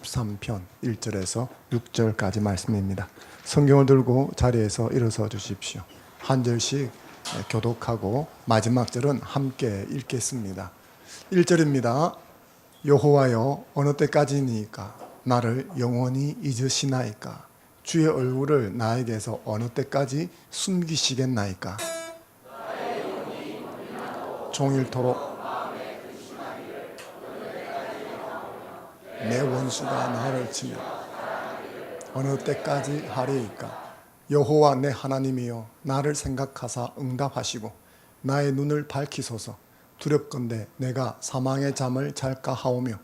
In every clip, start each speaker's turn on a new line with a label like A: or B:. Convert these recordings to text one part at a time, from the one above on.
A: 13편 1절에서 6절까지 말씀입니다. 성경을 들고 자리에서 일어서 주십시오. 한 절씩 교독하고 마지막 절은 함께 읽겠습니다. 1절입니다. 여호와여, 어느 때까지니까 나를 영원히 잊으시나이까? 주의 얼굴을 나에게서 어느 때까지 숨기시겠나이까? 종일토록 내 원수가 나를 치며 어느 때까지 하리이까? 여호와 내 하나님이여, 나를 생각하사 응답하시고 나의 눈을 밝히소서. 두렵건대 내가 사망의 잠을 잘까 하오며,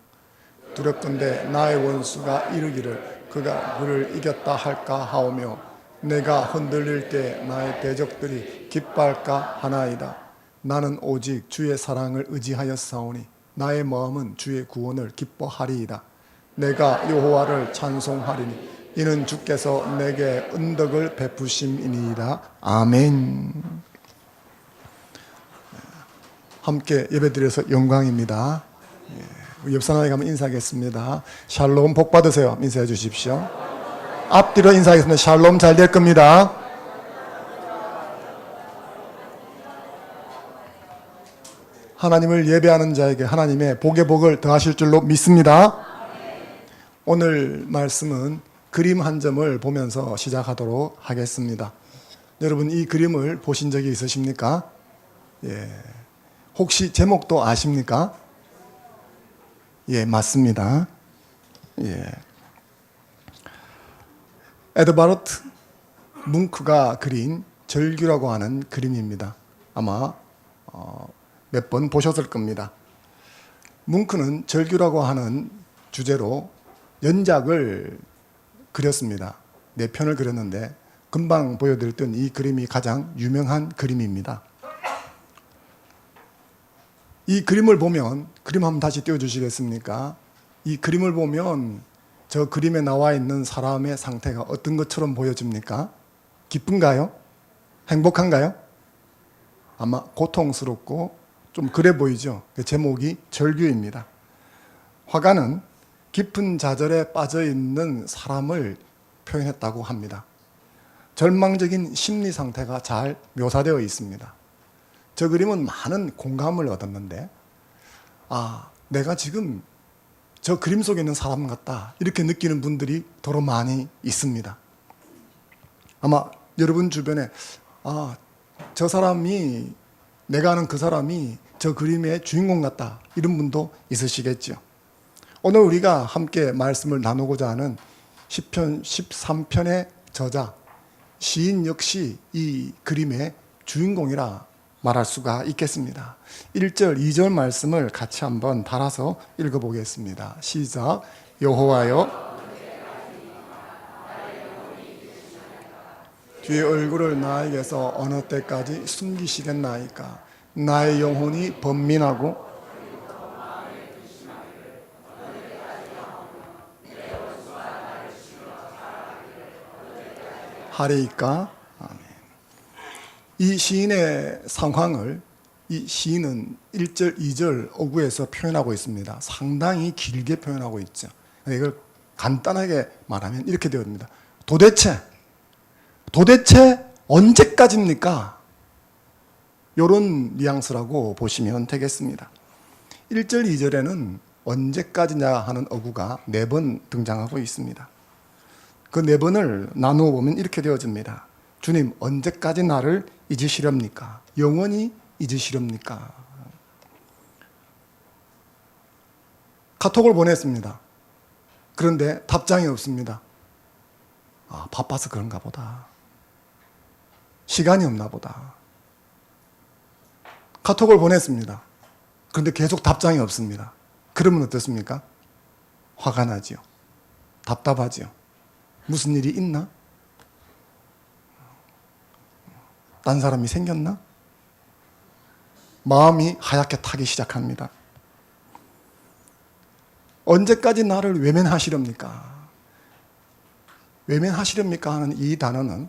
A: 두렵건대 나의 원수가 이르기를 그가 그를 이겼다 할까 하오며, 내가 흔들릴 때 나의 대적들이 기뻐할까 하나이다. 나는 오직 주의 사랑을 의지하였사오니 나의 마음은 주의 구원을 기뻐하리이다. 내가 여호와를 찬송하리니 이는 주께서 내게 은덕을 베푸심이니이다. 아멘. 함께 예배드려서 영광입니다. 옆 사람에게 가면 인사하겠습니다. 샬롬, 복 받으세요. 인사해 주십시오. 앞뒤로 인사하겠습니다. 샬롬, 잘 될 겁니다. 하나님을 예배하는 자에게 하나님의 복의 복을 더하실 줄로 믿습니다. 오늘 말씀은 그림 한 점을 보면서 시작하도록 하겠습니다. 여러분, 이 그림을 보신 적이 있으십니까? 혹시 제목도 아십니까? 맞습니다. 에드바르트 뭉크가 그린 절규라고 하는 그림입니다. 아마 몇 번 보셨을 겁니다. 뭉크는 절규라고 하는 주제로 연작을 그렸습니다. 4편을 그렸는데 금방 보여드렸던 이 그림이 가장 유명한 그림입니다. 이 그림을 보면, 그림 한번 다시 띄워주시겠습니까? 이 그림을 보면 저 그림에 나와 있는 사람의 상태가 어떤 것처럼 보여집니까? 기쁜가요? 행복한가요? 아마 고통스럽고 좀 그래 보이죠? 그 제목이 절규입니다. 화가는 깊은 좌절에 빠져 있는 사람을 표현했다고 합니다. 절망적인 심리 상태가 잘 묘사되어 있습니다. 저 그림은 많은 공감을 얻었는데, 내가 지금 저 그림 속에 있는 사람 같다, 이렇게 느끼는 분들이 더러 많이 있습니다. 아마 여러분 주변에 저 사람이, 내가 아는 그 사람이 저 그림의 주인공 같다, 이런 분도 있으시겠죠. 오늘 우리가 함께 말씀을 나누고자 하는 시편 13편의 저자, 시인 역시 이 그림의 주인공이라 말할 수가 있겠습니다. 1절, 2절 말씀을 같이 한번 달아서 읽어보겠습니다. 시작. 여호와여, 주의 얼굴을 나에게서 어느 때까지 숨기시겠나이까? 나의 영혼이 번민하고 하리이까? 아멘. 이 시인의 상황을 이 시인은 1절, 2절 어구에서 표현하고 있습니다. 상당히 길게 표현하고 있죠. 이걸 간단하게 말하면 이렇게 되어집니다. 도대체 언제까지입니까? 이런 뉘앙스라고 보시면 되겠습니다. 1절, 2절에는 언제까지냐 하는 어구가 4번 등장하고 있습니다. 그 4번을 나누어 보면 이렇게 되어집니다. 주님, 언제까지 나를 잊으시렵니까? 영원히 잊으시렵니까? 카톡을 보냈습니다. 그런데 답장이 없습니다. 바빠서 그런가 보다. 시간이 없나 보다. 카톡을 보냈습니다. 그런데 계속 답장이 없습니다. 그러면 어떻습니까? 화가 나지요. 답답하지요. 무슨 일이 있나? 딴 사람이 생겼나? 마음이 하얗게 타기 시작합니다. 언제까지 나를 외면하시렵니까? 외면하시렵니까 하는 이 단어는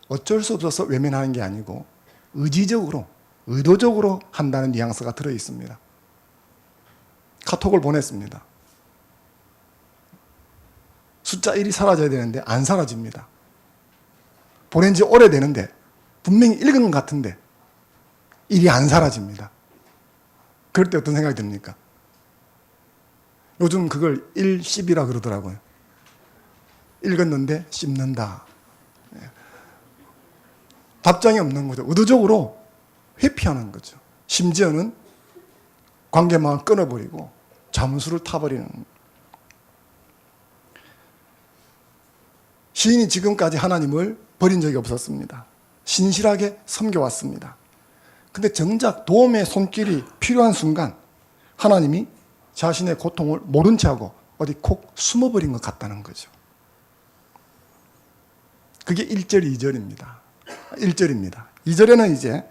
A: 어쩔 수 없어서 외면하는 게 아니고 의지적으로, 의도적으로 한다는 뉘앙스가 들어 있습니다. 카톡을 보냈습니다. 숫자 1이 사라져야 되는데 안 사라집니다. 보낸 지 오래되는데 분명히 읽은 것 같은데 1이 안 사라집니다. 그럴 때 어떤 생각이 듭니까? 요즘 그걸 1씹이라 그러더라고요. 읽었는데 씹는다. 답장이 없는 거죠. 의도적으로 회피하는 거죠. 심지어는 관계망을 끊어버리고 잠수를 타버리는. 시인이 지금까지 하나님을 버린 적이 없었습니다. 신실하게 섬겨왔습니다. 근데 정작 도움의 손길이 필요한 순간 하나님이 자신의 고통을 모른 채하고 어디 콕 숨어버린 것 같다는 거죠. 그게 1절, 2절입니다. 1절입니다. 2절에는 이제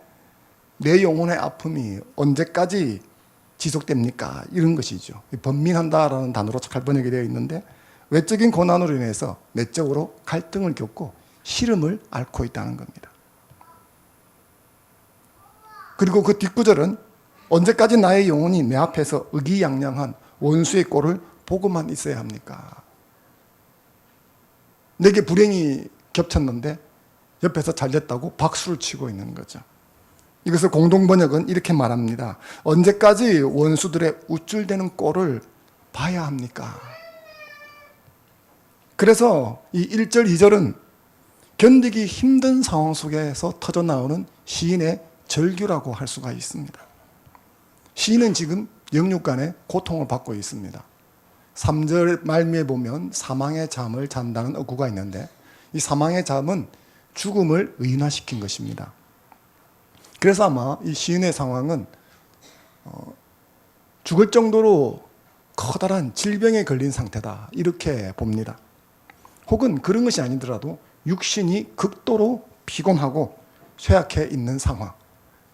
A: 내 영혼의 아픔이 언제까지 지속됩니까? 이런 것이죠. 번민한다라는 단어로 잘 번역이 되어 있는데 외적인 고난으로 인해서 내적으로 갈등을 겪고 시름을 앓고 있다는 겁니다. 그리고 그 뒷구절은 언제까지 나의 영혼이 내 앞에서 의기양양한 원수의 꼴을 보고만 있어야 합니까? 내게 불행이 겹쳤는데 옆에서 잘 됐다고 박수를 치고 있는 거죠. 이것을 공동번역은 이렇게 말합니다. 언제까지 원수들의 우쭐대는 꼴을 봐야 합니까? 그래서 이 1절, 2절은 견디기 힘든 상황 속에서 터져나오는 시인의 절규라고 할 수가 있습니다. 시인은 지금 영육간의 고통을 받고 있습니다. 3절 말미에 보면 사망의 잠을 잔다는 어구가 있는데 이 사망의 잠은 죽음을 의인화시킨 것입니다. 그래서 아마 이 시인의 상황은 죽을 정도로 커다란 질병에 걸린 상태다 이렇게 봅니다. 혹은 그런 것이 아니더라도 육신이 극도로 피곤하고 쇠약해 있는 상황.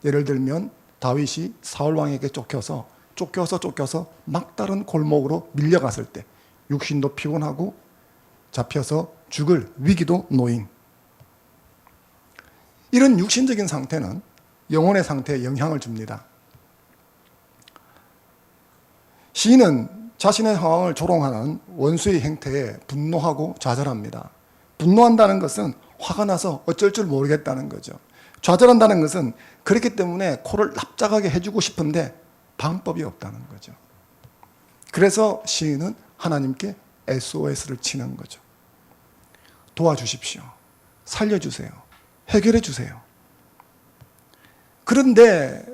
A: 예를 들면 다윗이 사울 왕에게 쫓겨서 막다른 골목으로 밀려갔을 때 육신도 피곤하고 잡혀서 죽을 위기도 놓인 이런 육신적인 상태는 영혼의 상태에 영향을 줍니다. 시인은 자신의 상황을 조롱하는 원수의 행태에 분노하고 좌절합니다. 분노한다는 것은 화가 나서 어쩔 줄 모르겠다는 거죠. 좌절한다는 것은 그렇기 때문에 코를 납작하게 해주고 싶은데 방법이 없다는 거죠. 그래서 시인은 하나님께 SOS를 치는 거죠. 도와주십시오. 살려주세요. 해결해 주세요. 그런데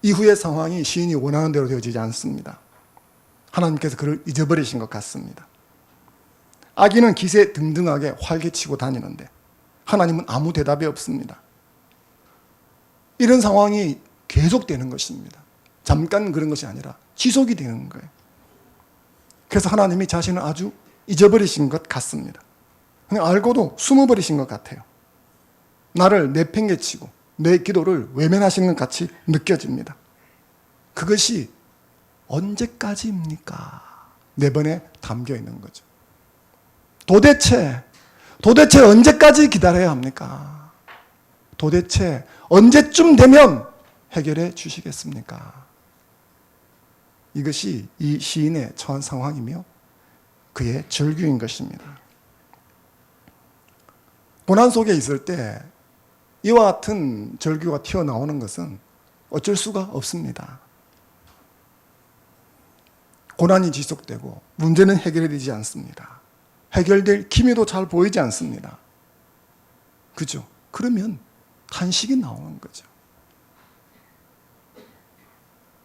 A: 이후의 상황이 시인이 원하는 대로 되어지지 않습니다. 하나님께서 그를 잊어버리신 것 같습니다. 아기는 기세 등등하게 활개치고 다니는데 하나님은 아무 대답이 없습니다. 이런 상황이 계속되는 것입니다. 잠깐 그런 것이 아니라 지속이 되는 거예요. 그래서 하나님이 자신을 아주 잊어버리신 것 같습니다. 그냥 알고도 숨어버리신 것 같아요. 나를 내팽개치고 내 기도를 외면하시는 것 같이 느껴집니다. 그것이 언제까지입니까? 네 번에 담겨 있는 거죠. 도대체 언제까지 기다려야 합니까? 도대체 언제쯤 되면 해결해 주시겠습니까? 이것이 이 시인의 처한 상황이며 그의 절규인 것입니다. 고난 속에 있을 때 이와 같은 절규가 튀어나오는 것은 어쩔 수가 없습니다. 고난이 지속되고 문제는 해결되지 않습니다. 해결될 기미도 잘 보이지 않습니다. 그죠? 그러면 탄식이 나오는 거죠.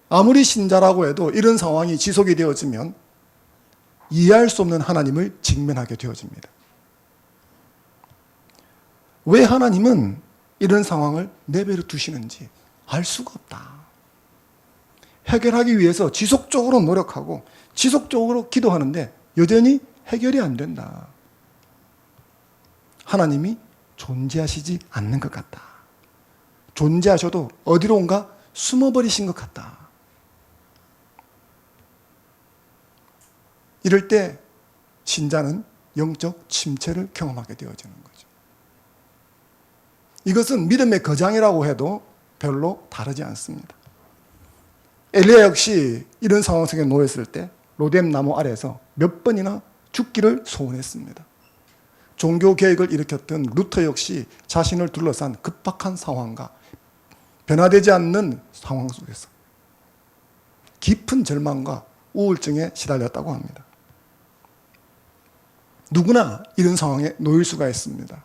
A: 아무리 신자라고 해도 이런 상황이 지속이 되어지면 이해할 수 없는 하나님을 직면하게 되어집니다. 왜 하나님은 이런 상황을 내버려 두시는지 알 수가 없다. 해결하기 위해서 지속적으로 노력하고 지속적으로 기도하는데 여전히 해결이 안 된다. 하나님이 존재하시지 않는 것 같다. 존재하셔도 어디론가 숨어버리신 것 같다. 이럴 때 신자는 영적 침체를 경험하게 되어지는 거죠. 이것은 믿음의 거장이라고 해도 별로 다르지 않습니다. 엘리야 역시 이런 상황 속에 놓였을 때 로뎀 나무 아래에서 몇 번이나 죽기를 소원했습니다. 종교 개혁을 일으켰던 루터 역시 자신을 둘러싼 급박한 상황과 변화되지 않는 상황 속에서 깊은 절망과 우울증에 시달렸다고 합니다. 누구나 이런 상황에 놓일 수가 있습니다.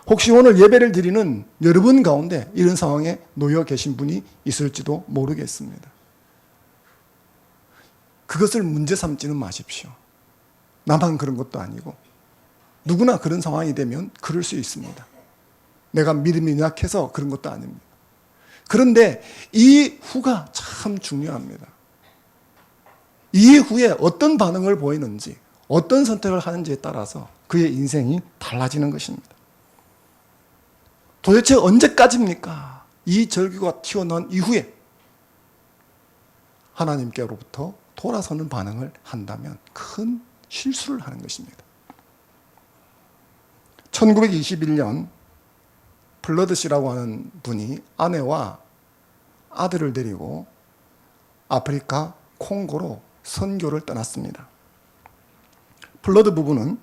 A: 혹시 오늘 예배를 드리는 여러분 가운데 이런 상황에 놓여 계신 분이 있을지도 모르겠습니다. 그것을 문제 삼지는 마십시오. 나만 그런 것도 아니고 누구나 그런 상황이 되면 그럴 수 있습니다. 내가 믿음이 약해서 그런 것도 아닙니다. 그런데 이후가 참 중요합니다. 이후에 어떤 반응을 보이는지, 어떤 선택을 하는지에 따라서 그의 인생이 달라지는 것입니다. 도대체 언제까지입니까? 이 절규가 튀어나온 이후에 하나님께로부터 돌아서는 반응을 한다면 큰 실수를 하는 것입니다. 1921년 플러드 씨라고 하는 분이 아내와 아들을 데리고 아프리카 콩고로 선교를 떠났습니다. 플러드 부부는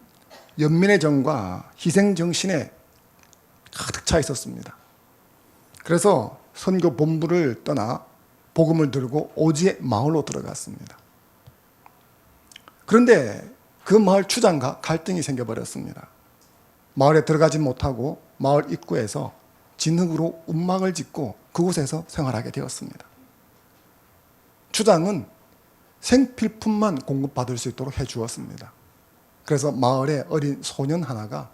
A: 연민의 정과 희생 정신에 가득 차 있었습니다. 그래서 선교 본부를 떠나 복음을 들고 오지의 마을로 들어갔습니다. 그런데 그 마을 추장과 갈등이 생겨버렸습니다. 마을에 들어가지 못하고 마을 입구에서 진흙으로 움막을 짓고 그곳에서 생활하게 되었습니다. 추장은 생필품만 공급받을 수 있도록 해주었습니다. 그래서 마을의 어린 소년 하나가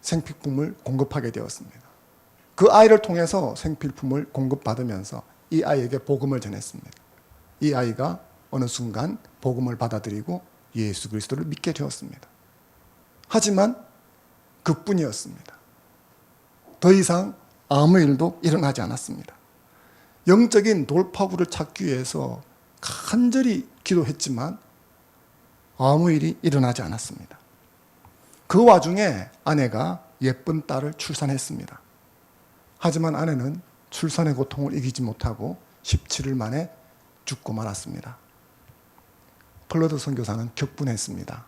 A: 생필품을 공급하게 되었습니다. 그 아이를 통해서 생필품을 공급받으면서 이 아이에게 복음을 전했습니다. 이 아이가 어느 순간 복음을 받아들이고 예수 그리스도를 믿게 되었습니다. 하지만 그뿐이었습니다. 더 이상 아무 일도 일어나지 않았습니다. 영적인 돌파구를 찾기 위해서 간절히 기도했지만 아무 일이 일어나지 않았습니다. 그 와중에 아내가 예쁜 딸을 출산했습니다. 하지만 아내는 출산의 고통을 이기지 못하고 17일 만에 죽고 말았습니다. 플러드 선교사는 격분했습니다.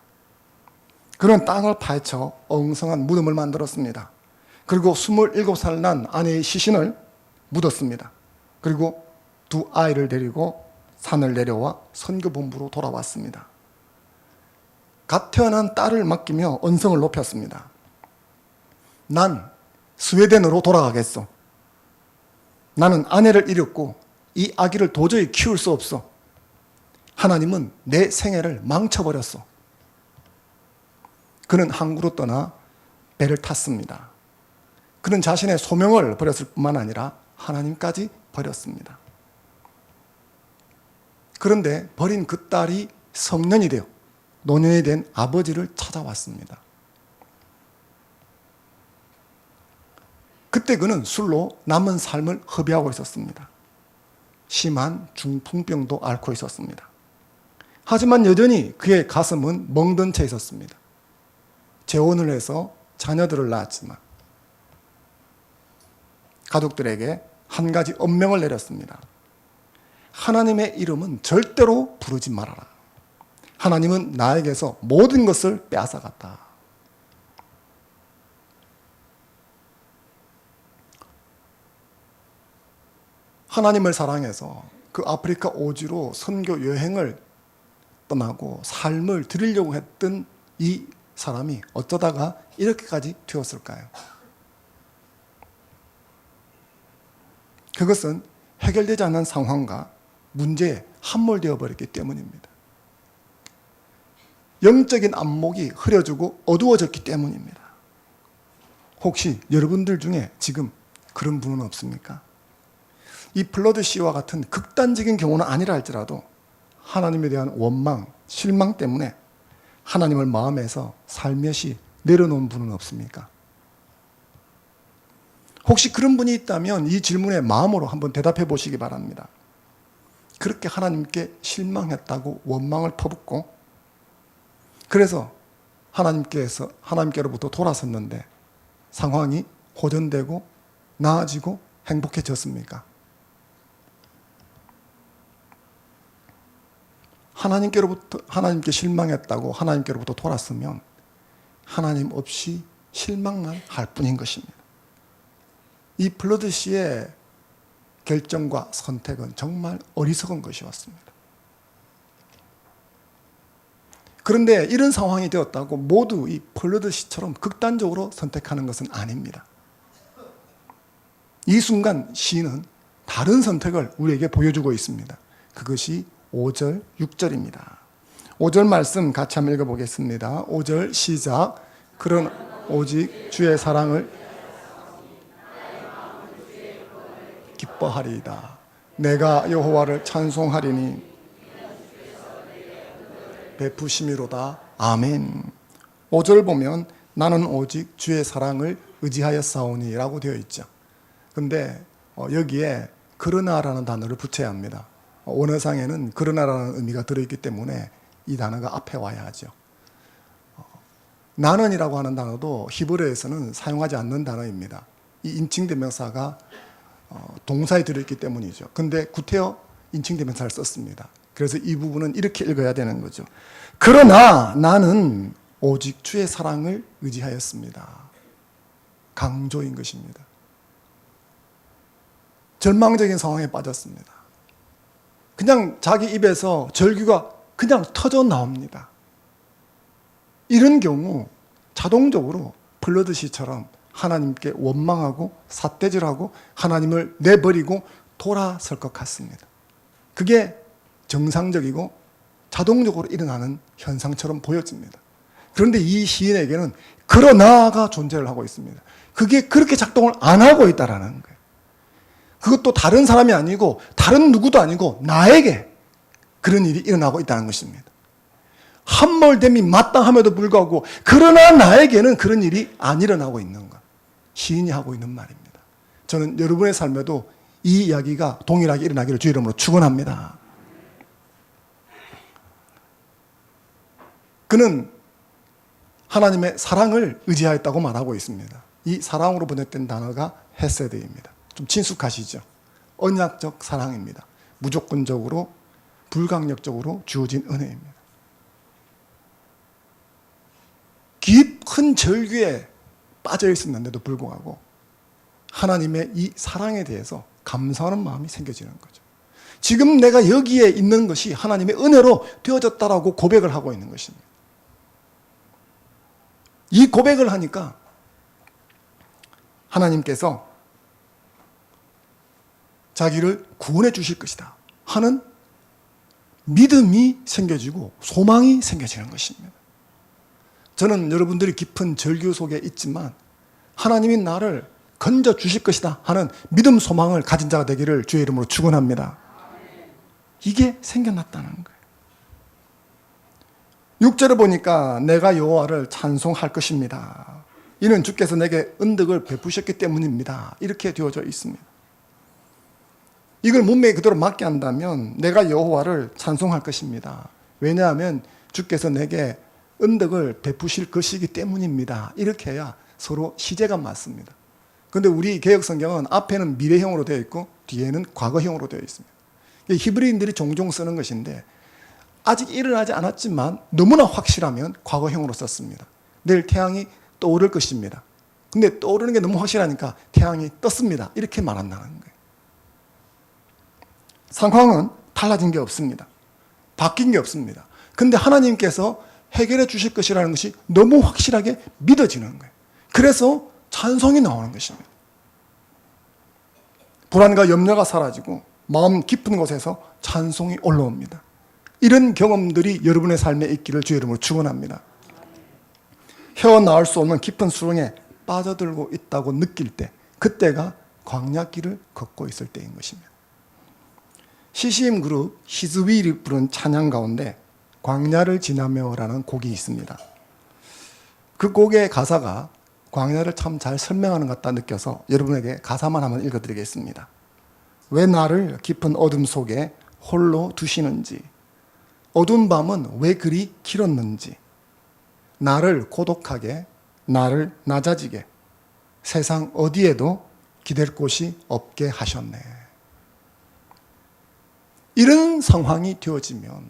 A: 그는 땅을 파헤쳐 엉성한 무덤을 만들었습니다. 그리고 27살 난 아내의 시신을 묻었습니다. 그리고 두 아이를 데리고 산을 내려와 선교본부로 돌아왔습니다. 갓 태어난 딸을 맡기며 언성을 높였습니다. 난 스웨덴으로 돌아가겠어. 나는 아내를 잃었고 이 아기를 도저히 키울 수 없어. 하나님은 내 생애를 망쳐버렸어. 그는 항구로 떠나 배를 탔습니다. 그는 자신의 소명을 버렸을 뿐만 아니라 하나님까지 버렸습니다. 그런데 버린 그 딸이 성년이 되어 노년이 된 아버지를 찾아왔습니다. 그때 그는 술로 남은 삶을 허비하고 있었습니다. 심한 중풍병도 앓고 있었습니다. 하지만 여전히 그의 가슴은 멍든 채 있었습니다. 재혼을 해서 자녀들을 낳았지만 가족들에게 한 가지 엄명을 내렸습니다. 하나님의 이름은 절대로 부르지 말아라. 하나님은 나에게서 모든 것을 빼앗아갔다. 하나님을 사랑해서 그 아프리카 오지로 선교 여행을 떠나고 삶을 드리려고 했던 이 사람이 어쩌다가 이렇게까지 되었을까요? 그것은 해결되지 않은 상황과 문제에 함몰되어 버렸기 때문입니다. 영적인 안목이 흐려지고 어두워졌기 때문입니다. 혹시 여러분들 중에 지금 그런 분은 없습니까? 이 플러드 씨와 같은 극단적인 경우는 아니라 할지라도 하나님에 대한 원망, 실망 때문에 하나님을 마음에서 살며시 내려놓은 분은 없습니까? 혹시 그런 분이 있다면 이 질문에 마음으로 한번 대답해 보시기 바랍니다. 그렇게 하나님께 실망했다고 원망을 퍼붓고 그래서 하나님께로부터 돌아섰는데 상황이 호전되고 나아지고 행복해졌습니까? 하나님께 실망했다고 하나님께로부터 돌았으면 하나님 없이 실망만 할 뿐인 것입니다. 이 블러드 씨의 결정과 선택은 정말 어리석은 것이었습니다. 그런데 이런 상황이 되었다고 모두 이 블러드 씨처럼 극단적으로 선택하는 것은 아닙니다. 이 순간 시인은 다른 선택을 우리에게 보여주고 있습니다. 그것이 5절, 6절입니다. 5절 말씀 같이 한번 읽어보겠습니다. 5절 시작. 그런 오직 주의 사랑을 기뻐하리이다. 내가 여호와를 찬송하리니 베푸심이로다. 아멘. 5절 보면 나는 오직 주의 사랑을 의지하였사오니 라고 되어 있죠. 근데 여기에 그러나라는 단어를 붙여야 합니다. 원어상에는 그러나라는 의미가 들어있기 때문에 이 단어가 앞에 와야 하죠. 나는이라고 하는 단어도 히브리어에서는 사용하지 않는 단어입니다. 이 인칭대명사가 동사에 들어있기 때문이죠. 근데 구태여 인칭대명사를 썼습니다. 그래서 이 부분은 이렇게 읽어야 되는 거죠. 그러나 나는 오직 주의 사랑을 의지하였습니다. 강조인 것입니다. 절망적인 상황에 빠졌습니다. 그냥 자기 입에서 절규가 그냥 터져 나옵니다. 이런 경우 자동적으로 블러드 씨처럼 하나님께 원망하고 삿대질하고 하나님을 내버리고 돌아설 것 같습니다. 그게 정상적이고 자동적으로 일어나는 현상처럼 보여집니다. 그런데 이 시인에게는 그러나가 존재를 하고 있습니다. 그게 그렇게 작동을 안 하고 있다는 거예요. 그것도 다른 사람이 아니고 다른 누구도 아니고 나에게 그런 일이 일어나고 있다는 것입니다. 함몰됨이 마땅함에도 불구하고 그러나 나에게는 그런 일이 안 일어나고 있는 것. 시인이 하고 있는 말입니다. 저는 여러분의 삶에도 이 이야기가 동일하게 일어나기를 주의 이름으로 축원합니다. 그는 하나님의 사랑을 의지하였다고 말하고 있습니다. 이 사랑으로 번역된 단어가 헤세드입니다. 좀 친숙하시죠? 언약적 사랑입니다. 무조건적으로 불강력적으로 주어진 은혜입니다. 깊은 절규에 빠져 있었는데도 불구하고 하나님의 이 사랑에 대해서 감사하는 마음이 생겨지는 거죠. 지금 내가 여기에 있는 것이 하나님의 은혜로 되어졌다라고 고백을 하고 있는 것입니다. 이 고백을 하니까 하나님께서 자기를 구원해 주실 것이다 하는 믿음이 생겨지고 소망이 생겨지는 것입니다. 저는 여러분들이 깊은 절규 속에 있지만 하나님이 나를 건져 주실 것이다 하는 믿음 소망을 가진 자가 되기를 주의 이름으로 축원합니다. 이게 생겨났다는 거예요. 6절에 보니까 내가 여호와를 찬송할 것입니다. 이는 주께서 내게 은덕을 베푸셨기 때문입니다. 이렇게 되어져 있습니다. 이걸 문맥에 그대로 맞게 한다면 내가 여호와를 찬송할 것입니다. 왜냐하면 주께서 내게 은덕을 베푸실 것이기 때문입니다. 이렇게 해야 서로 시제가 맞습니다. 그런데 우리 개역성경은 앞에는 미래형으로 되어 있고 뒤에는 과거형으로 되어 있습니다. 히브리인들이 종종 쓰는 것인데 아직 일어나지 않았지만 너무나 확실하면 과거형으로 썼습니다. 내일 태양이 떠오를 것입니다. 근데 떠오르는 게 너무 확실하니까 태양이 떴습니다. 이렇게 말한다는 거예요. 상황은 달라진 게 없습니다. 바뀐 게 없습니다. 근데 하나님께서 해결해 주실 것이라는 것이 너무 확실하게 믿어지는 거예요. 그래서 찬송이 나오는 것입니다. 불안과 염려가 사라지고 마음 깊은 곳에서 찬송이 올라옵니다. 이런 경험들이 여러분의 삶에 있기를 주의 이름으로 축원합니다. 헤어나올 수 없는 깊은 수렁에 빠져들고 있다고 느낄 때, 그때가 광야길을 걷고 있을 때인 것입니다. CCM 그룹 히즈윌이 부른 찬양 가운데 광야를 지나며라는 곡이 있습니다. 그 곡의 가사가 광야를 참 잘 설명하는 것 같다 느껴서 여러분에게 가사만 한번 읽어드리겠습니다. 왜 나를 깊은 어둠 속에 홀로 두시는지, 어두운 밤은 왜 그리 길었는지, 나를 고독하게, 나를 낮아지게, 세상 어디에도 기댈 곳이 없게 하셨네. 이런 상황이 되어지면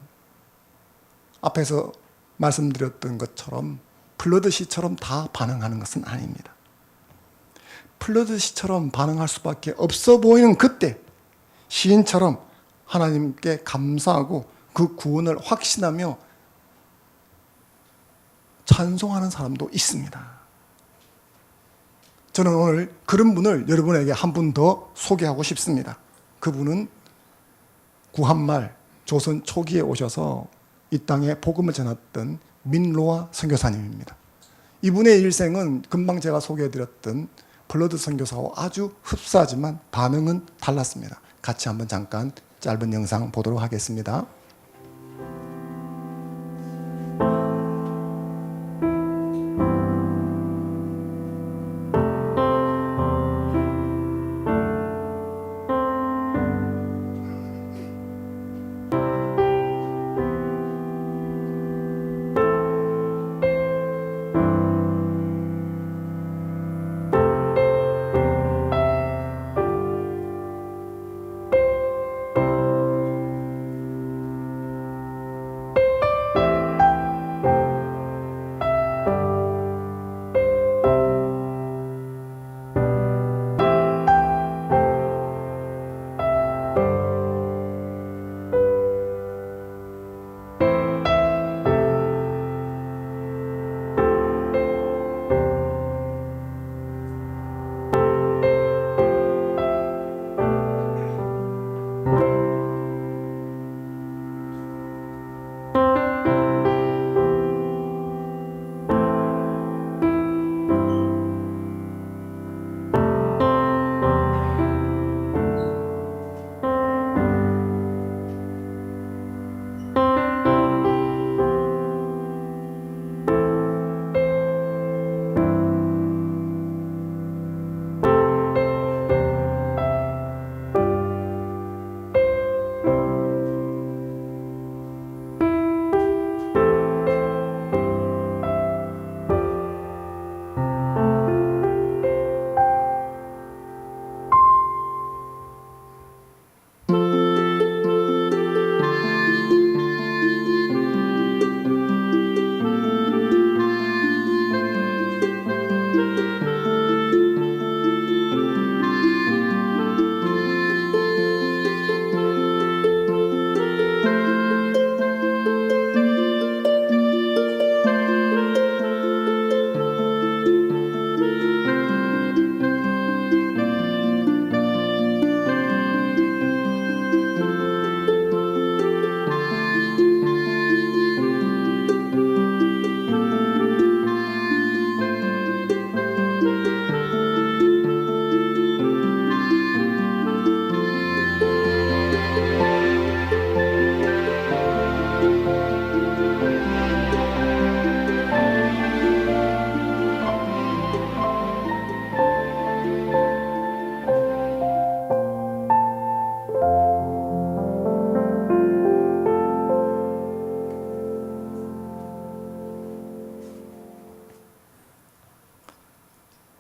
A: 앞에서 말씀드렸던 것처럼 플러드시처럼 다 반응하는 것은 아닙니다. 플러드시처럼 반응할 수밖에 없어 보이는 그때 시인처럼 하나님께 감사하고 그 구원을 확신하며 찬송하는 사람도 있습니다. 저는 오늘 그런 분을 여러분에게 한 분 더 소개하고 싶습니다. 그분은 구한말 조선 초기에 오셔서 이 땅에 복음을 전했던 민로아 선교사님입니다. 이분의 일생은 금방 제가 소개해드렸던 블러드 선교사와 아주 흡사하지만 반응은 달랐습니다. 같이 한번 잠깐 짧은 영상 보도록 하겠습니다.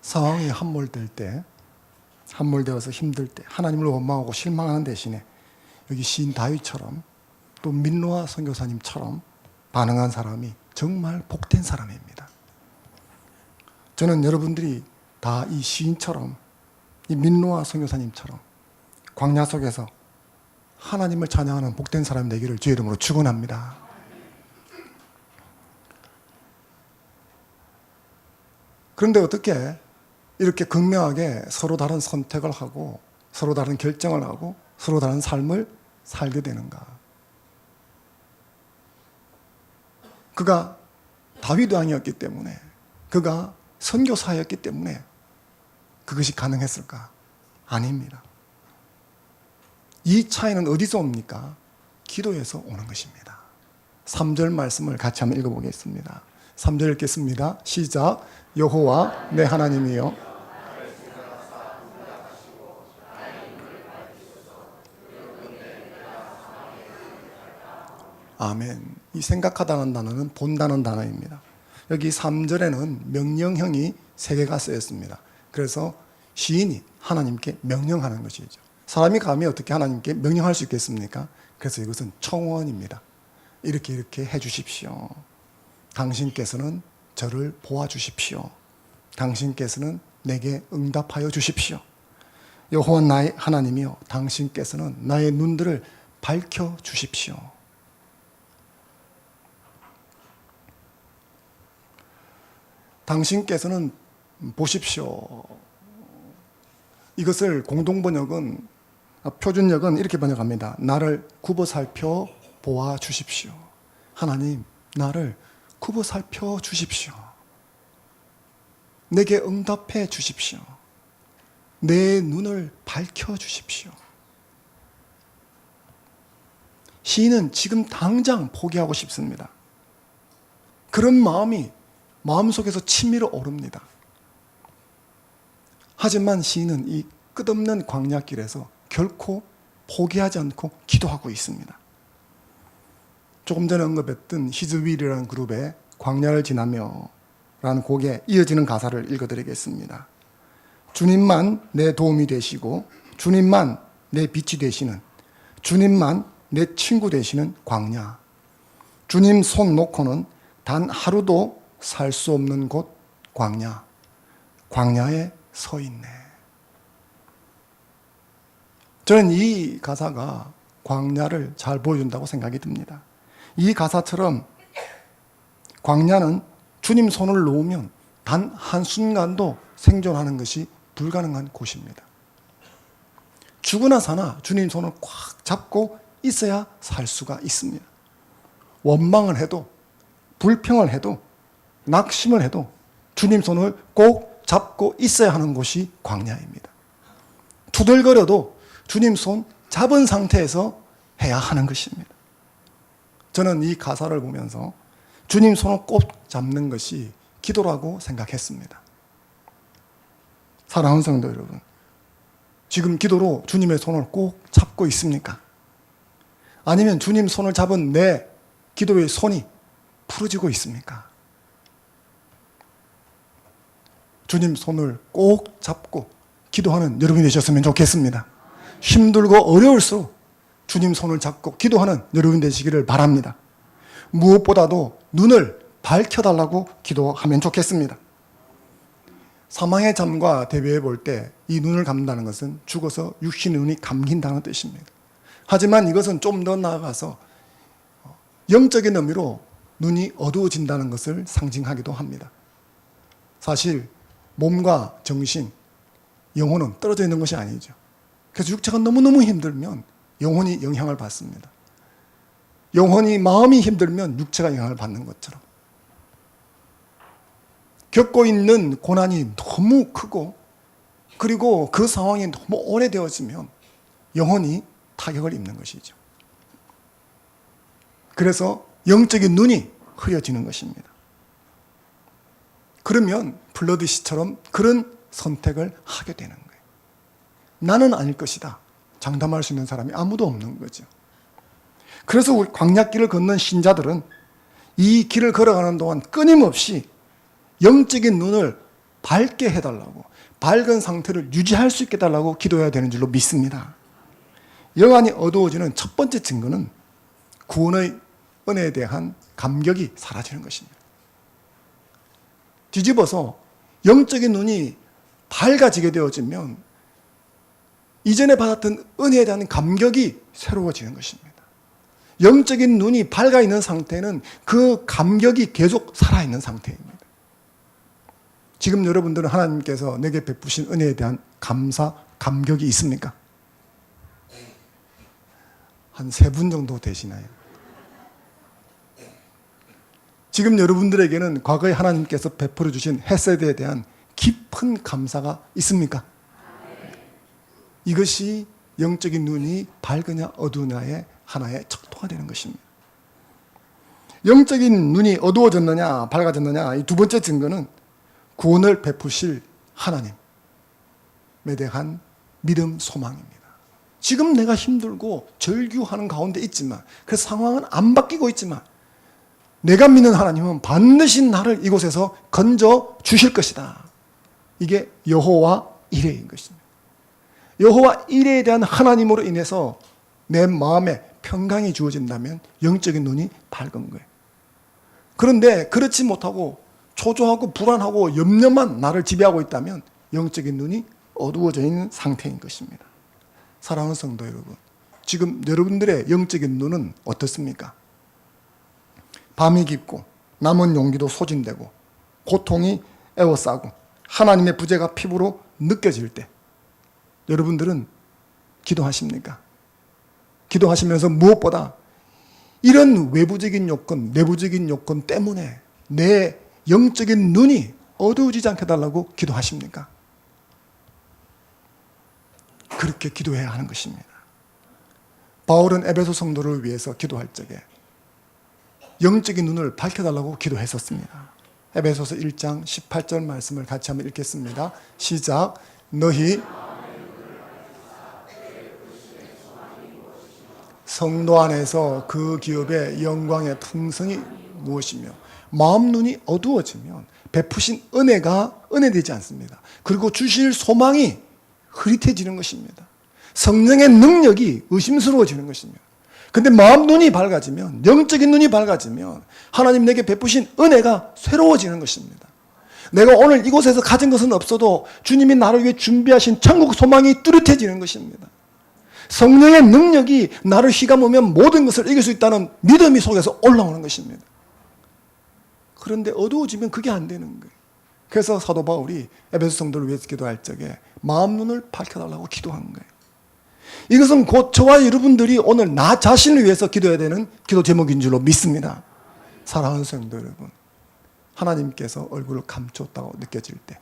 A: 상황이 함몰되어서 힘들 때 하나님을 원망하고 실망하는 대신에 여기 시인 다윗처럼 또 민노아 선교사님처럼 반응한 사람이 정말 복된 사람입니다. 저는 여러분들이 다 이 시인처럼 이 민노아 선교사님처럼 광야 속에서 하나님을 찬양하는 복된 사람이 되기를 주의 이름으로 축원합니다. 그런데 어떻게 이렇게 극명하게 서로 다른 선택을 하고 서로 다른 결정을 하고 서로 다른 삶을 살게 되는가? 그가 다윗 왕이었기 때문에, 그가 선교사였기 때문에 그것이 가능했을까? 아닙니다. 이 차이는 어디서 옵니까? 기도에서 오는 것입니다. 3절 말씀을 같이 한번 읽어보겠습니다. 3절 읽겠습니다. 시작. 여호와 내 하나님이여, 아멘. 이 생각하다는 단어는 본다는 단어입니다. 여기 3절에는 명령형이 3개가 쓰였습니다. 그래서 시인이 하나님께 명령하는 것이죠. 사람이 감히 어떻게 하나님께 명령할 수 있겠습니까? 그래서 이것은 청원입니다. 이렇게 해주십시오. 당신께서는 저를 보아주십시오. 당신께서는 내게 응답하여 주십시오. 여호와 나의 하나님이여, 당신께서는 나의 눈들을 밝혀 주십시오. 당신께서는 보십시오. 이것을 공동번역은, 표준역은 이렇게 번역합니다. 나를 굽어 살펴 보아 주십시오. 하나님, 나를 굽어 살펴 주십시오. 내게 응답해 주십시오. 내 눈을 밝혀 주십시오. 시인은 지금 당장 포기하고 싶습니다. 그런 마음이 마음속에서 치밀어 오릅니다. 하지만 시인은 이 끝없는 광야길에서 결코 포기하지 않고 기도하고 있습니다. 조금 전에 언급했던 히즈윌이라는 그룹의 광야를 지나며 라는 곡에 이어지는 가사를 읽어드리겠습니다. 주님만 내 도움이 되시고 주님만 내 빛이 되시는, 주님만 내 친구 되시는 광야. 주님 손 놓고는 단 하루도 살 수 없는 곳 광야. 광야에 서 있네. 저는 이 가사가 광야를 잘 보여준다고 생각이 듭니다. 이 가사처럼 광야는 주님 손을 놓으면 단 한순간도 생존하는 것이 불가능한 곳입니다. 죽으나 사나 주님 손을 꽉 잡고 있어야 살 수가 있습니다. 원망을 해도, 불평을 해도, 낙심을 해도 주님 손을 꼭 잡고 있어야 하는 곳이 광야입니다. 투덜거려도 주님 손 잡은 상태에서 해야 하는 것입니다. 저는 이 가사를 보면서 주님 손을 꼭 잡는 것이 기도라고 생각했습니다. 사랑하는 성도 여러분, 지금 기도로 주님의 손을 꼭 잡고 있습니까? 아니면 주님 손을 잡은 내 기도의 손이 풀어지고 있습니까? 주님 손을 꼭 잡고 기도하는 여러분이 되셨으면 좋겠습니다. 힘들고 어려울수록 주님 손을 잡고 기도하는 여러분 되시기를 바랍니다. 무엇보다도 눈을 밝혀달라고 기도하면 좋겠습니다. 사망의 잠과 대비해 볼 때 이 눈을 감는다는 것은 죽어서 육신의 눈이 감긴다는 뜻입니다. 하지만 이것은 좀 더 나아가서 영적인 의미로 눈이 어두워진다는 것을 상징하기도 합니다. 사실 몸과 정신, 영혼은 떨어져 있는 것이 아니죠. 그래서 육체가 너무너무 힘들면 영혼이 영향을 받습니다. 영혼이, 마음이 힘들면 육체가 영향을 받는 것처럼 겪고 있는 고난이 너무 크고, 그리고 그 상황이 너무 오래되어지면 영혼이 타격을 입는 것이죠. 그래서 영적인 눈이 흐려지는 것입니다. 그러면 블러드시처럼 그런 선택을 하게 되는 거예요. 나는 아닐 것이다. 장담할 수 있는 사람이 아무도 없는 거죠. 그래서 우리 광야길을 걷는 신자들은 이 길을 걸어가는 동안 끊임없이 영적인 눈을 밝게 해달라고, 밝은 상태를 유지할 수 있게 해달라고 기도해야 되는 줄로 믿습니다. 영안이 어두워지는 첫 번째 증거는 구원의 은혜에 대한 감격이 사라지는 것입니다. 뒤집어서 영적인 눈이 밝아지게 되어지면 이전에 받았던 은혜에 대한 감격이 새로워지는 것입니다. 영적인 눈이 밝아 있는 상태는 그 감격이 계속 살아있는 상태입니다. 지금 여러분들은 하나님께서 내게 베푸신 은혜에 대한 감사, 감격이 있습니까? 한 3분 정도 되시나요? 지금 여러분들에게는 과거에 하나님께서 베풀어 주신 헤세드에 대한 깊은 감사가 있습니까? 이것이 영적인 눈이 밝으냐 어두우냐의 하나의 척도가 되는 것입니다. 영적인 눈이 어두워졌느냐 밝아졌느냐, 이 두 번째 증거는 구원을 베푸실 하나님에 대한 믿음, 소망입니다. 지금 내가 힘들고 절규하는 가운데 있지만, 그 상황은 안 바뀌고 있지만 내가 믿는 하나님은 반드시 나를 이곳에서 건져 주실 것이다. 이게 여호와 이레인 것입니다. 여호와 이레에 대한 하나님으로 인해서 내 마음에 평강이 주어진다면 영적인 눈이 밝은 거예요. 그런데 그렇지 못하고 초조하고 불안하고 염려만 나를 지배하고 있다면 영적인 눈이 어두워져 있는 상태인 것입니다. 사랑하는 성도 여러분, 지금 여러분들의 영적인 눈은 어떻습니까? 밤이 깊고 남은 용기도 소진되고 고통이 에워싸고 하나님의 부재가 피부로 느껴질 때 여러분들은 기도하십니까? 기도하시면서 무엇보다 이런 외부적인 요건, 내부적인 요건 때문에 내 영적인 눈이 어두워지지 않게 달라고 기도하십니까? 그렇게 기도해야 하는 것입니다. 바울은 에베소 성도를 위해서 기도할 적에 영적인 눈을 밝혀달라고 기도했었습니다. 에베소서 1장 18절 말씀을 같이 한번 읽겠습니다. 시작. 너희 성도 안에서 그 기업의 영광의 풍성이 무엇이며 마음 눈이 어두워지면 베푸신 은혜가 은혜되지 않습니다. 그리고 주실 소망이 흐릿해지는 것입니다. 성령의 능력이 의심스러워지는 것입니다. 근데 마음 눈이 밝아지면, 영적인 눈이 밝아지면 하나님 내게 베푸신 은혜가 새로워지는 것입니다. 내가 오늘 이곳에서 가진 것은 없어도 주님이 나를 위해 준비하신 천국 소망이 뚜렷해지는 것입니다. 성령의 능력이 나를 휘감으면 모든 것을 이길 수 있다는 믿음이 속에서 올라오는 것입니다. 그런데 어두워지면 그게 안 되는 거예요. 그래서 사도 바울이 에베소 성도를 위해서 기도할 적에 마음 눈을 밝혀달라고 기도한 거예요. 이것은 곧 저와 여러분들이 오늘 나 자신을 위해서 기도해야 되는 기도 제목인 줄로 믿습니다. 사랑하는 성도 여러분, 하나님께서 얼굴을 감췄다고 느껴질 때,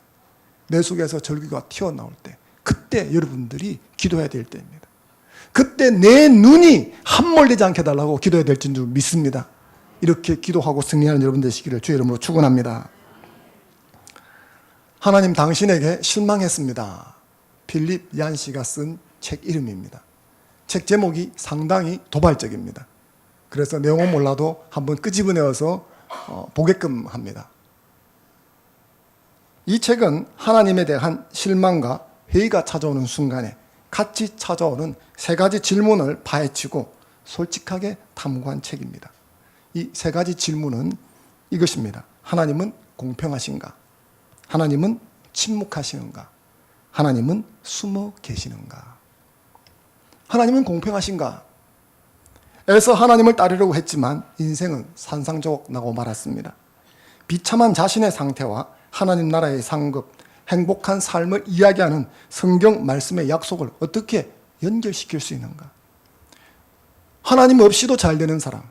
A: 내 속에서 절기가 튀어나올 때, 그때 여러분들이 기도해야 될 때입니다. 그때 내 눈이 함몰되지 않게 해달라고 기도해야 될 줄 믿습니다. 이렇게 기도하고 승리하는 여러분 되시기를 주의 이름으로 축원합니다. 하나님 당신에게 실망했습니다. 필립 얀시가 쓴 책 이름입니다. 책 제목이 상당히 도발적입니다. 그래서 내용은 몰라도 한번 끄집어내어서 보게끔 합니다. 이 책은 하나님에 대한 실망과 회의가 찾아오는 순간에 같이 찾아오는 세 가지 질문을 파헤치고 솔직하게 탐구한 책입니다. 이 세 가지 질문은 이것입니다. 하나님은 공평하신가? 하나님은 침묵하시는가? 하나님은 숨어 계시는가? 하나님은 공평하신가? 에서 하나님을 따르려고 했지만 인생은 산상조각 나고 말았습니다. 비참한 자신의 상태와 하나님 나라의 상급, 행복한 삶을 이야기하는 성경 말씀의 약속을 어떻게 연결시킬 수 있는가? 하나님 없이도 잘 되는 사람,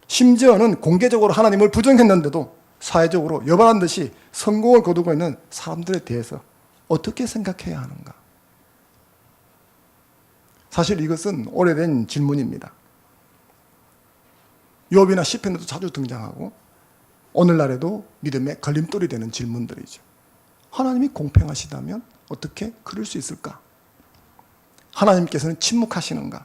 A: 심지어는 공개적으로 하나님을 부정했는데도 사회적으로 여발한 듯이 성공을 거두고 있는 사람들에 대해서 어떻게 생각해야 하는가? 사실 이것은 오래된 질문입니다. 욥이나 시편에도 자주 등장하고 오늘날에도 믿음의 걸림돌이 되는 질문들이죠. 하나님이 공평하시다면 어떻게 그럴 수 있을까? 하나님께서는 침묵하시는가?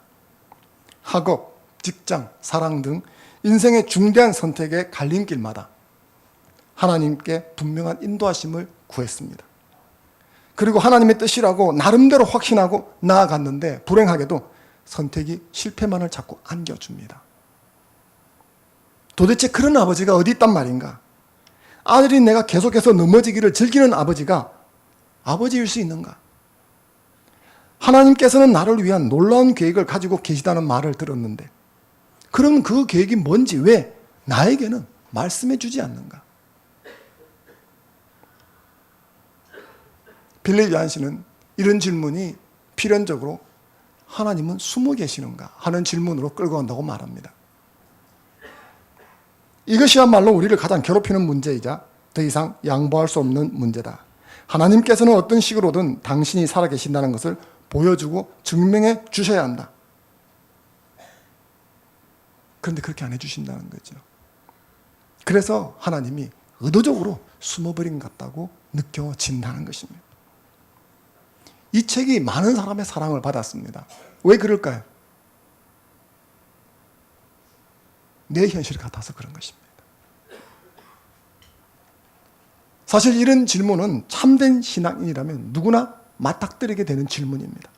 A: 학업, 직장, 사랑 등 인생의 중대한 선택의 갈림길마다 하나님께 분명한 인도하심을 구했습니다. 그리고 하나님의 뜻이라고 나름대로 확신하고 나아갔는데 불행하게도 선택이 실패만을 자꾸 안겨줍니다. 도대체 그런 아버지가 어디 있단 말인가? 아들이 내가 계속해서 넘어지기를 즐기는 아버지가 아버지일 수 있는가? 하나님께서는 나를 위한 놀라운 계획을 가지고 계시다는 말을 들었는데 그럼 그 계획이 뭔지 왜 나에게는 말씀해 주지 않는가? 필립 얀시는 이런 질문이 필연적으로 하나님은 숨어 계시는가 하는 질문으로 끌고 간다고 말합니다. 이것이야말로 우리를 가장 괴롭히는 문제이자 더 이상 양보할 수 없는 문제다. 하나님께서는 어떤 식으로든 당신이 살아계신다는 것을 보여주고 증명해 주셔야 한다. 그런데 그렇게 안 해주신다는 거죠. 그래서 하나님이 의도적으로 숨어버린 것 같다고 느껴진다는 것입니다. 이 책이 많은 사람의 사랑을 받았습니다. 왜 그럴까요? 내 현실 같아서 그런 것입니다. 사실 이런 질문은 참된 신앙인이라면 누구나 맞닥뜨리게 되는 질문입니다.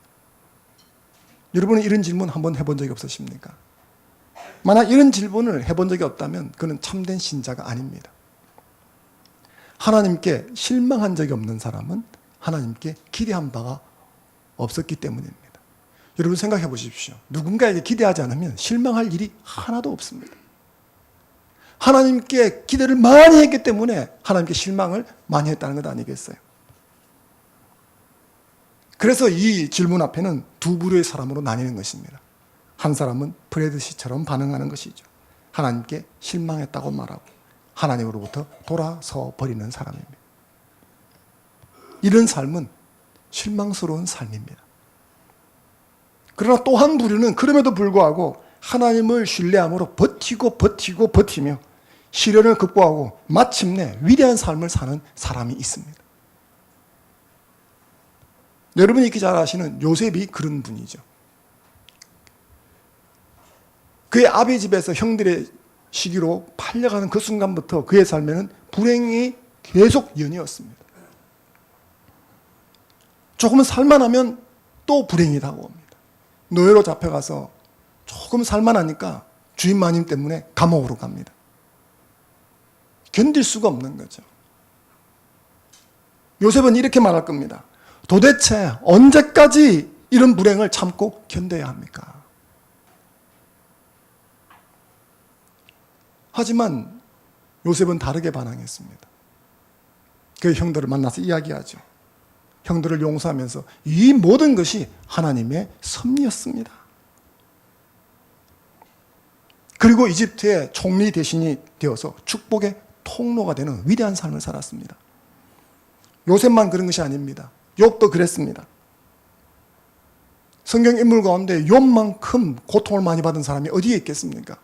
A: 여러분은 이런 질문 한번 해본 적이 없으십니까? 만약 이런 질문을 해본 적이 없다면 그는 참된 신자가 아닙니다. 하나님께 실망한 적이 없는 사람은 하나님께 기대한 바가 없었기 때문입니다. 여러분 생각해 보십시오. 누군가에게 기대하지 않으면 실망할 일이 하나도 없습니다. 하나님께 기대를 많이 했기 때문에 하나님께 실망을 많이 했다는 것 아니겠어요? 그래서 이 질문 앞에는 두 부류의 사람으로 나뉘는 것입니다. 한 사람은 브래드 씨처럼 반응하는 것이죠. 하나님께 실망했다고 말하고 하나님으로부터 돌아서 버리는 사람입니다. 이런 삶은 실망스러운 삶입니다. 그러나 또 한 부류는 그럼에도 불구하고 하나님을 신뢰함으로 버티며 시련을 극복하고 마침내 위대한 삶을 사는 사람이 있습니다. 여러분이 익히 잘 아시는 요셉이 그런 분이죠. 그의 아비 집에서 형들의 시기로 팔려가는 그 순간부터 그의 삶에는 불행이 계속 연이었습니다. 조금 살만하면 또 불행이 다가옵니다. 노예로 잡혀가서 조금 살만하니까 주인 마님 때문에 감옥으로 갑니다. 견딜 수가 없는 거죠. 요셉은 이렇게 말할 겁니다. 도대체 언제까지 이런 불행을 참고 견뎌야 합니까? 하지만 요셉은 다르게 반응했습니다. 그 형들을 만나서 이야기하죠. 형들을 용서하면서 이 모든 것이 하나님의 섭리였습니다. 그리고 이집트의 총리 대신이 되어서 축복의 통로가 되는 위대한 삶을 살았습니다. 요셉만 그런 것이 아닙니다. 욥도 그랬습니다. 성경 인물 가운데 욥만큼 고통을 많이 받은 사람이 어디에 있겠습니까?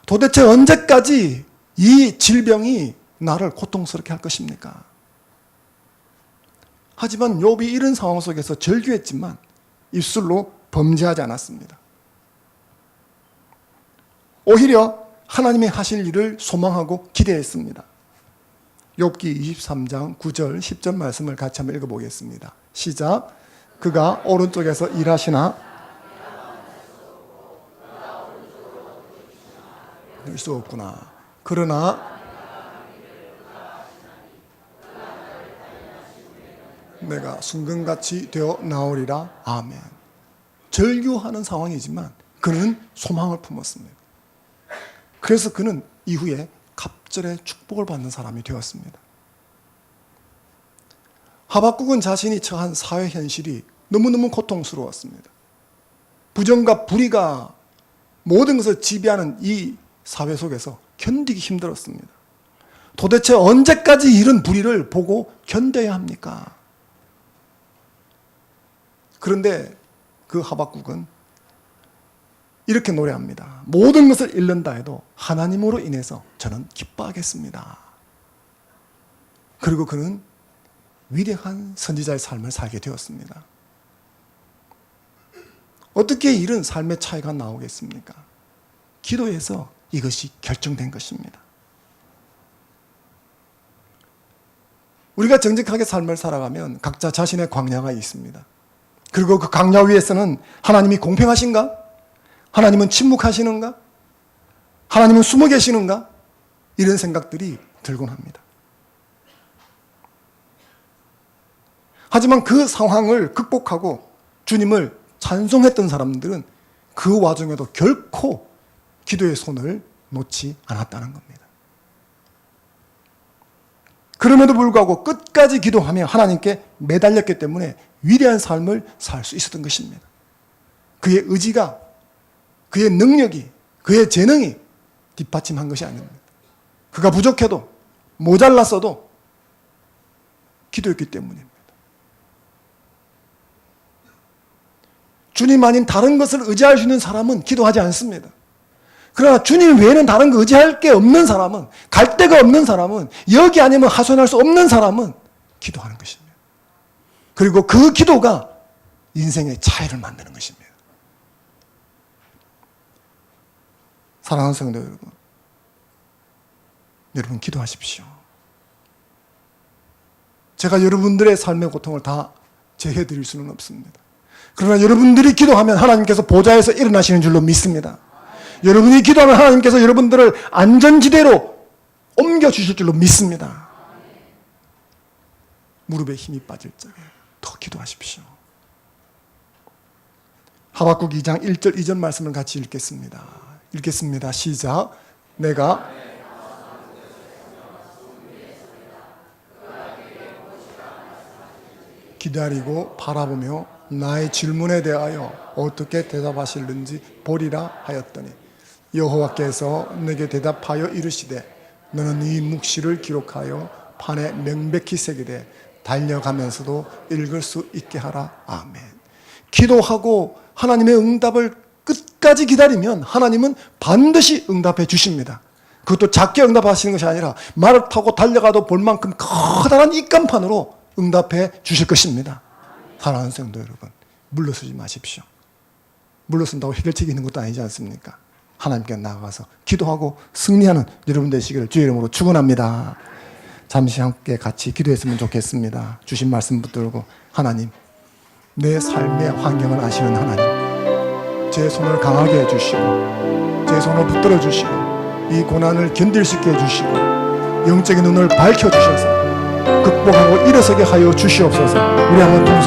A: 도대체 언제까지 이 질병이 나를 고통스럽게 할 것입니까? 하지만 욥이 이런 상황 속에서 절규했지만 입술로 범죄하지 않았습니다. 오히려 하나님이 하실 일을 소망하고 기대했습니다. 욥기 23장 9절 10절 말씀을 같이 한번 읽어보겠습니다. 시작. 그가 오른쪽에서 일하시나 될 수 없구나. 그러나 내가 순금같이 되어 나오리라. 아멘. 절규하는 상황이지만 그는 소망을 품었습니다. 그래서 그는 이후에 갑절의 축복을 받는 사람이 되었습니다. 하박국은 자신이 처한 사회 현실이 너무너무 고통스러웠습니다. 부정과 불의가 모든 것을 지배하는 이 사회 속에서 견디기 힘들었습니다. 도대체 언제까지 이런 불의를 보고 견뎌야 합니까? 그런데 그 하박국은 이렇게 노래합니다. 모든 것을 잃는다 해도 하나님으로 인해서 저는 기뻐하겠습니다. 그리고 그는 위대한 선지자의 삶을 살게 되었습니다. 어떻게 이런 삶의 차이가 나오겠습니까? 기도에서 이것이 결정된 것입니다. 우리가 정직하게 삶을 살아가면 각자 자신의 광야가 있습니다. 그리고 그 광야 위에서는 하나님이 공평하신가? 하나님은 침묵하시는가? 하나님은 숨어 계시는가? 이런 생각들이 들곤 합니다. 하지만 그 상황을 극복하고 주님을 찬송했던 사람들은 그 와중에도 결코 기도의 손을 놓지 않았다는 겁니다. 그럼에도 불구하고 끝까지 기도하며 하나님께 매달렸기 때문에 위대한 삶을 살 수 있었던 것입니다. 그의 의지가, 그의 능력이, 그의 재능이 뒷받침한 것이 아닙니다. 그가 부족해도 모자랐어도 기도했기 때문입니다. 주님 아닌 다른 것을 의지할 수 있는 사람은 기도하지 않습니다. 그러나 주님 외에는 다른 거 의지할 게 없는 사람은, 갈 데가 없는 사람은, 여기 아니면 하소연할 수 없는 사람은 기도하는 것입니다. 그리고 그 기도가 인생의 차이를 만드는 것입니다. 사랑하는 성도 여러분, 여러분 기도하십시오. 제가 여러분들의 삶의 고통을 다 제해드릴 수는 없습니다. 그러나 여러분들이 기도하면 하나님께서 보좌에서 일어나시는 줄로 믿습니다. 여러분이 기도하면 하나님께서 여러분들을 안전지대로 옮겨주실 줄로 믿습니다. 무릎에 힘이 빠질 적에 더 기도하십시오. 하박국 2장 1절 2절 말씀을 같이 읽겠습니다. 읽겠습니다. 시작. 내가 기다리고 바라보며 나의 질문에 대하여 어떻게 대답하실는지 보리라 하였더니 여호와께서 내게 대답하여 이르시되 너는 이 묵시를 기록하여 판에 명백히 새기되 달려가면서도 읽을 수 있게 하라. 아멘. 기도하고 하나님의 응답을 끝까지 기다리면 하나님은 반드시 응답해 주십니다. 그것도 작게 응답하시는 것이 아니라 말을 타고 달려가도 볼 만큼 커다란 입간판으로 응답해 주실 것입니다. 사랑하는 성도 여러분, 물러서지 마십시오. 물러선다고 해결책이 있는 것도 아니지 않습니까? 하나님께 나아가서 기도하고 승리하는 여러분 되시기를 주의 이름으로 축원합니다. 잠시 함께 같이 기도했으면 좋겠습니다. 주신 말씀 붙들고 하나님, 내 삶의 환경을 아시는 하나님, 제 손을 강하게 해주시고 제 손을 붙들어 주시고 이 고난을 견딜 수 있게 해주시고 영적인 눈을 밝혀주셔서 극복하고 일어서게 하여 주시옵소서. 우리 한번 동서